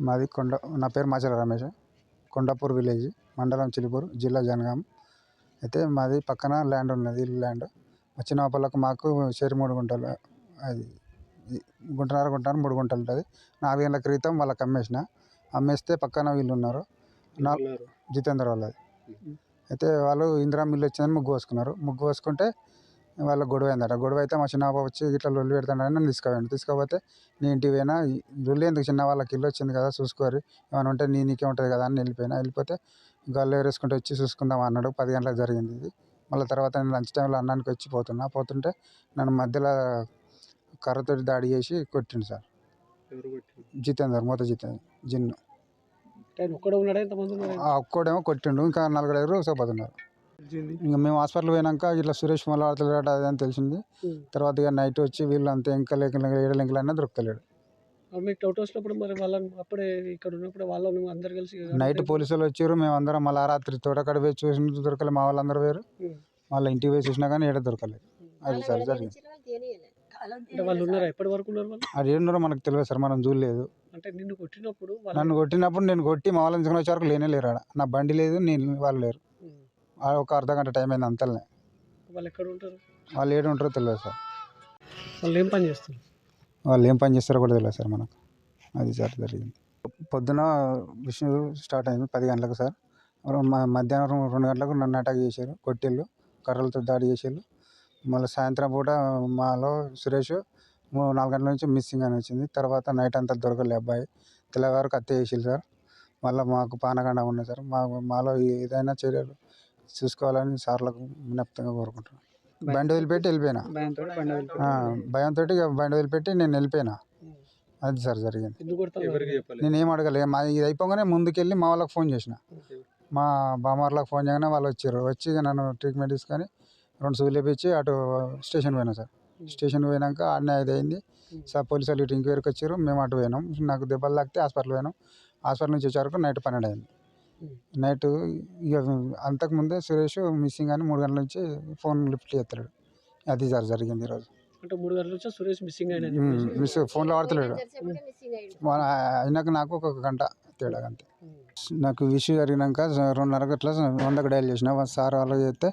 మాది నా పేరు మాచల రమేష్. కొండాపూర్ విలేజ్, మండలం చిలుకూరు, జిల్లా జనగాం. అయితే మాది పక్కన ల్యాండ్ ఉన్నది, ఇల్లు ల్యాండ్. వచ్చిన వాళ్ళకు మాకు షేర్ 3 గుంటలు, అది గుంటన్నర 3 గుంటలు ఉంటుంది. 4 ఏళ్ళ క్రితం వాళ్ళకి అమ్మేస్తే పక్కన వీళ్ళు ఉన్నారు, జితేందర్ వాళ్ళది. అయితే వాళ్ళు ఇందిరా మిల్లు వచ్చిందని ముగ్గు వేసుకుంటే వాళ్ళ గొడవ అయిందట. గొడవ అయితే మా చిన్న వచ్చి ఇట్లా లొల్లి పెడతాడని నన్ను తీసుకుపోతే నీ ఇంటికి పోయినా, లొల్లి ఎందుకు, చిన్న వాళ్ళకి ఇల్లు వచ్చింది కదా చూసుకోరు, ఏమైనా ఉంటే నీకే ఉంటుంది కదా అని వెళ్ళిపోతే గాల్లో ఎగరేసుకుంటూ వచ్చి చూసుకుందాం అన్నాడు. 10 గంటలకు జరిగింది ఇది. మళ్ళీ తర్వాత నేను లంచ్ టైంలో అన్నానికి వచ్చి పోతుంటే నన్ను మధ్యలో కర్రతోటి దాడి చేసి కొట్టిండు సార్. జితేందర్, జిన్ను ఒక్కడేమో కొట్టిండు, ఇంకా 4-5 సోపతున్నారు. ఇంకా మేము హాస్పిటల్ పోయినాక ఇట్లా సురేష్ మళ్ళీ ఆడతలేడు అది అని తెలిసింది. తర్వాత ఇక నైట్ వచ్చి వీళ్ళు అంతే ఇంకా ఏడలింకలన్నా దొరకలేడు. నైట్ పోలీసులు వచ్చారు, మేము అందరం మళ్ళీ రాత్రి తోటకాడ పోయి చూసి దొరకలేదు. మా వాళ్ళందరూ వేరు, మళ్ళీ ఇంటికి పోయి చూసినా కానీ ఏడ దొరకలేదు. అది సార్ జరిగింది. అది ఏడున్నారో మనకు తెలియదు సార్, మనం చూడలేదు. నన్ను కొట్టినప్పుడు నేను కొట్టి మా వాళ్ళని తీసుకుని వచ్చే వరకు లేనే లేరు. ఆడ నా బండి లేదు, వాళ్ళు లేరు. ఒక అర్ధగంట టైం అయింది అంతలనే. వాళ్ళు ఏడు ఉంటారో తెలియదు సార్. వాళ్ళు ఏం పని చేస్తారో కూడా తెలియదు సార్ మనకు. అది సార్ జరిగింది. పొద్దున విషయం స్టార్ట్ అయింది 10 గంటలకు సార్. మధ్యాహ్నం 2 గంటలకు నన్ను అటాక్ చేశారు, కొట్టిళ్ళు, కర్రలతో దాడి చేసేళ్ళు. మళ్ళీ సాయంత్రం పూట మాలో సురేష్ 4 గంటల నుంచి మిస్సింగ్ అని వచ్చింది. తర్వాత నైట్ అంతా దొరకలే అబ్బాయి. తెల్లవారు హత్య చేసిళ్ళు సార్. మళ్ళీ మాకు పానగండ ఉన్నాయి సార్. మాలో ఏదైనా చర్యలు చూసుకోవాలని సార్లకు విజ్ఞప్తిగా కోరుకుంటున్నాను. బండి వదిలిపెట్టి వెళ్ళిపోయినా, భయంతో బండి వదిలిపెట్టి నేను వెళ్ళిపోయినా. అది సార్ జరిగింది. నేనేం అడగలేదు. ఇది అయిపోగానే ముందుకెళ్ళి మా వాళ్ళకి ఫోన్ చేసిన, మా బామ్మార్లకు ఫోన్ చేయగానే వాళ్ళు వచ్చి నన్ను ట్రీట్మెంట్ తీసుకొని 2 సూదులు వేయించి అటు స్టేషన్ పోయినా సార్. స్టేషన్ పోయినాక ఆడనే 5 అయింది సార్. పోలీసు వాళ్ళు ఇటు ఇంక్వైరీకి వచ్చారు, మేము అటు పోయినాం. నాకు దెబ్బలు తాకితే హాస్పిటల్ పోయినాం. హాస్పిటల్ నుంచి వచ్చే వరకు నైట్ 12 అయింది. నైట్ ఇక అంతకుముందే సురేష్ మిస్సింగ్ అని 3 గంటల నుంచి ఫోన్ లిఫ్ట్ చేస్తలేడు. అది సార్ జరిగింది ఈరోజు. ఫోన్లో వాడతలేడు. అయినాక నాకు 1 గంట తేడా అంతే. నాకు విషయం జరిగినాక 2:30 గట్ల 100కి డయల్ చేసిన. సార్ వాళ్ళు చేస్తే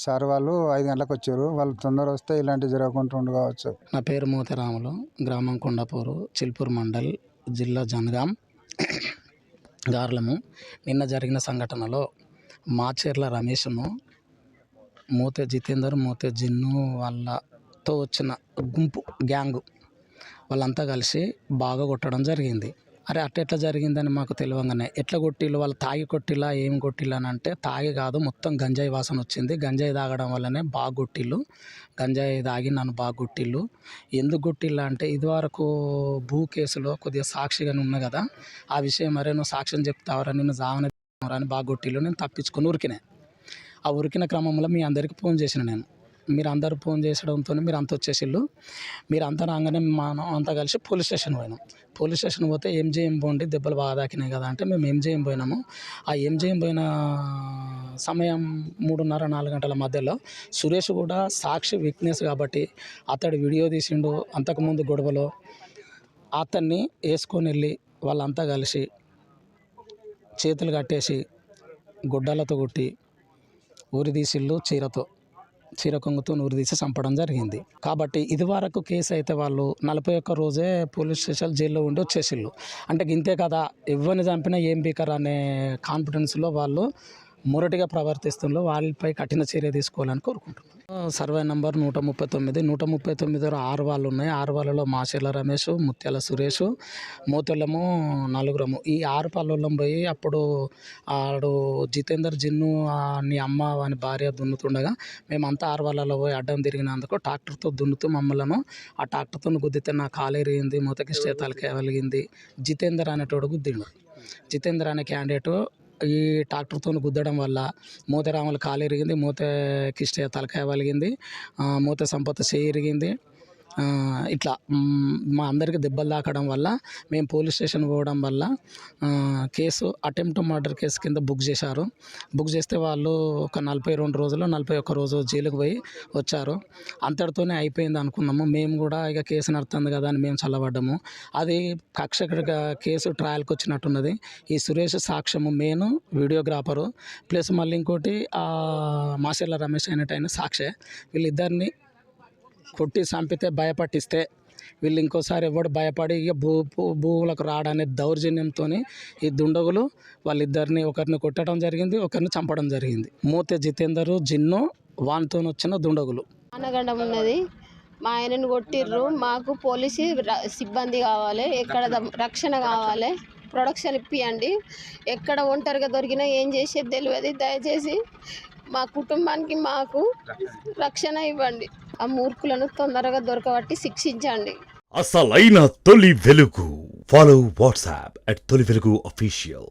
సార్ వాళ్ళు 5 గంటలకు వచ్చారు. వాళ్ళు తొందర వస్తే ఇలాంటివి జరగకుండా ఉండు కావచ్చు. నా పేరు మూతరాములు, గ్రామం కొండాపూరు, చిలుకూరు మండల్, జిల్లా జనగాం, గార్లము. నిన్న జరిగిన సంఘటనలో మాచర్ల రమేష్ను, మూతే జితేందర్, మూతే జిన్ను వాళ్ళతో వచ్చిన గుంపు, గ్యాంగు వాళ్ళంతా కలిసి బాగా కొట్టడం జరిగింది. అరే ఎట్లా జరిగిందని మాకు తెలియగానే ఎట్లా కొట్టిళ్ళు, వాళ్ళు తాగి కొట్టిలా ఏం కొట్టిల్లు అని అంటే, తాగి కాదు, మొత్తం గంజాయి వాసన వచ్చింది. గంజాయి తాగడం వల్లనే బాగా కొట్టిళ్ళు, గంజాయి తాగి నన్ను బాగా కొట్టిళ్ళు. ఎందుకు కొట్టిల్లా అంటే, ఇదివరకు భూ కేసులో కొద్దిగా సాక్షిగానే ఉన్నా కదా, ఆ విషయం మరే నువ్వు సాక్ష్యం చెప్తావరా, నిన్ను జావనరా అని బాగా కొట్టిళ్ళు. నేను తప్పించుకొని ఉరికినా. ఆ ఉరికిన క్రమంలో మీ అందరికీ ఫోన్ చేసిన నేను. మీరు అందరూ ఫోన్ చేసడంతో మీరు అంత వచ్చేసిళ్ళు. మీరు అంతా రాగానే మనం అంతా కలిసి పోలీస్ స్టేషన్ పోయినాం. పోలీస్ స్టేషన్ పోతే ఎంజేఎం పోండి, దెబ్బలు బాగా తాకినాయి కదా అంటే మేము ఎంజేఎం పోయినాము. ఆ ఎంజేఎం పోయిన సమయం 3:30-4 గంటల మధ్యలో సురేష్ కూడా సాక్షి విట్నెస్ కాబట్టి అతడు వీడియో తీసిండు. అంతకుముందు గొడవలో అతన్ని వేసుకొని వెళ్ళి వాళ్ళంతా కలిసి చేతులు కట్టేసి గుడ్డలతో కొట్టి ఊరి తీసిళ్ళు, చీర కొంగుతో ఊరి తీసి చంపడం జరిగింది. కాబట్టి ఇదివరకు కేసు అయితే వాళ్ళు 41 రోజే పోలీస్ స్టేషన్ జైల్లో ఉండి వచ్చేసిళ్ళు. అంటే ఇంతే కదా, ఎవరిని చంపినా ఏం బీకర్ అనే కాన్ఫిడెన్స్లో వాళ్ళు మొరటిగా ప్రవర్తిస్తున్నారు. వాళ్ళపై కఠిన చర్య తీసుకోవాలని కోరుకుంటున్నాను. Survey number 139. 139లో 6 వాళ్ళు ఉన్నాయి. 6 వాళ్ళలో మాచర్ల రమేష్, ముత్యాల సురేష్, మోతెల్లము 4. ఈ 6 పల్లెల్లో పోయి అప్పుడు ఆడు జితేందర్, జిన్ను, నీ అమ్మ వాని భార్య దున్నుతుండగా మేమంతా 6 వాళ్ళలో పోయి అడ్డం తిరిగినందుకు ట్రాక్టర్తో దున్నుతూ మమ్మల్ని ఆ ట్రాక్టర్తో గుద్దితే నా కాలేరిగింది, మూతకి తలకాయ వెలిగింది. జితేందర్ అనేటోడు గుద్దిండు. జితేందర్ అనే క్యాండిడేటు ఈ ట్రాక్టర్తో గుద్దడం వల్ల మూతరాములు కాలు ఇరిగింది, మూతకి తలకాయ వలిగింది, మూత సంపత్తి చేయి ఇరిగింది. ఇట్లా మా అందరికి దెబ్బలు తాకడం వల్ల మేము పోలీస్ స్టేషన్ పోవడం వల్ల కేసు అటెంప్ట్ మర్డర్ కేసు కింద బుక్ చేశారు. బుక్ చేస్తే వాళ్ళు ఒక 42 రోజులు 41 రోజు జైలుకు పోయి వచ్చారు. అంతటితోనే అయిపోయింది అనుకున్నాము. మేము కూడా ఇక కేసు నడుతుంది కదా అని మేము చల్లబడ్డాము. అది కక్షగా కేసు ట్రయల్కి వచ్చినట్టున్నది. ఈ సురేష్ సాక్ష్యము మెయిన్ వీడియోగ్రాఫరు ప్లస్ మళ్ళీ ఇంకోటి మాచర్ల రమేష్ అనేటైన సాక్షే. వీళ్ళిద్దరిని కొట్టి చంపితే భయపట్టిస్తే వీళ్ళు ఇంకోసారి ఎవడు భయపడి ఇక భూములకు రావడనే దౌర్జన్యంతో ఈ దుండగులు వాళ్ళిద్దరిని ఒకరిని కొట్టడం జరిగింది, ఒకరిని చంపడం జరిగింది. మూతే జితేందర్ జిన్ను వానితో వచ్చిన దుండగులు. అనగండం ఉన్నది. మా ఆయనను కొట్టిర్రు. మాకు పోలీసు సిబ్బంది కావాలి, ఎక్కడ రక్షణ కావాలి, ప్రొడక్షన్ ఇప్పియండి. ఎక్కడ ఒంటరిగా దొరికినా ఏం చేసేది తెలియదు. దయచేసి మా కుటుంబానికి మాకు రక్షణ ఇవ్వండి. ఆ మూర్ఖులను తొందరగా దొరకబట్టి శిక్షించండి. అసలైన తొలి వెలుగు. ఫాలో వాట్సాప్ @తొలి వెలుగు official.